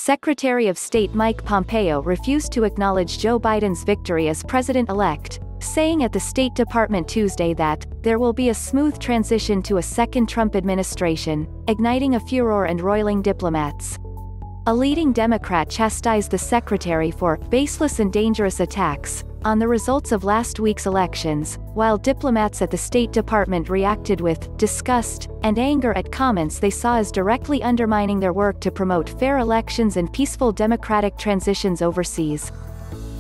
Secretary of State Mike Pompeo refused to acknowledge Joe Biden's victory as president-elect, saying at the State Department Tuesday that there will be a smooth transition to a second Trump administration, igniting a furor and roiling diplomats. A leading Democrat chastised the secretary for baseless and dangerous attacks on the results of last week's elections, while diplomats at the State Department reacted with disgust and anger at comments they saw as directly undermining their work to promote fair elections and peaceful democratic transitions overseas.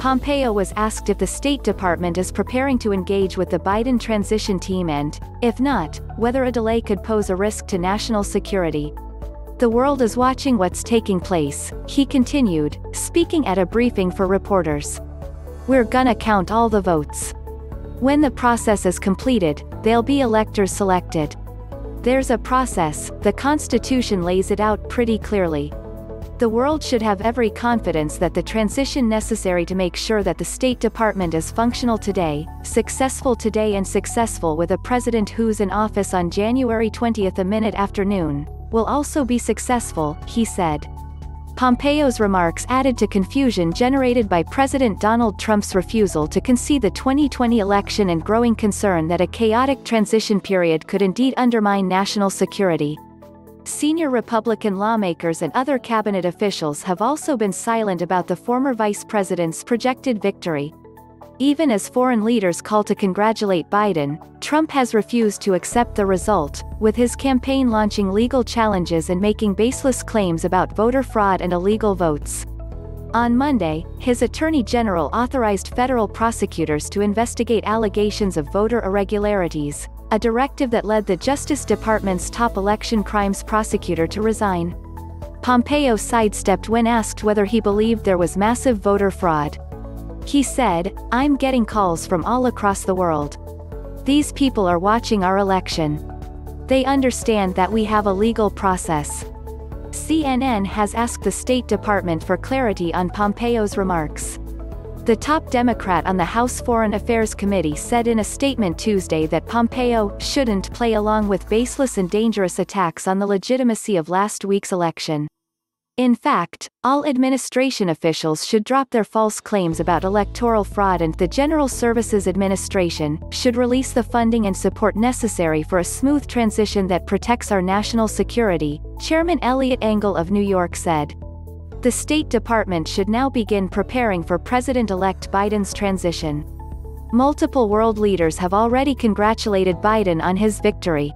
Pompeo was asked if the State Department is preparing to engage with the Biden transition team and, if not, whether a delay could pose a risk to national security. "The world is watching what's taking place," he continued, speaking at a briefing for reporters. "We're gonna count all the votes. When the process is completed, there'll be electors selected. There's a process, the Constitution lays it out pretty clearly. The world should have every confidence that the transition necessary to make sure that the State Department is functional today, and successful with a president who's in office on January 20th a minute after noon, will also be successful," he said. Pompeo's remarks added to confusion generated by President Donald Trump's refusal to concede the 2020 election and growing concern that a chaotic transition period could indeed undermine national security. Senior Republican lawmakers and other cabinet officials have also been silent about the former vice president's projected victory. Even as foreign leaders call to congratulate Biden, Trump has refused to accept the result, with his campaign launching legal challenges and making baseless claims about voter fraud and illegal votes. On Monday, his attorney general authorized federal prosecutors to investigate allegations of voter irregularities, a directive that led the Justice Department's top election crimes prosecutor to resign. Pompeo sidestepped when asked whether he believed there was massive voter fraud. He said, "I'm getting calls from all across the world. These people are watching our election. They understand that we have a legal process." CNN has asked the State Department for clarity on Pompeo's remarks. The top Democrat on the House Foreign Affairs Committee said in a statement Tuesday that Pompeo shouldn't play along with baseless and dangerous attacks on the legitimacy of last week's election. In fact, all administration officials should drop their false claims about electoral fraud, and the General Services Administration should release the funding and support necessary for a smooth transition that protects our national security, Chairman Eliot Engel of New York said. The State Department should now begin preparing for President-elect Biden's transition. Multiple world leaders have already congratulated Biden on his victory.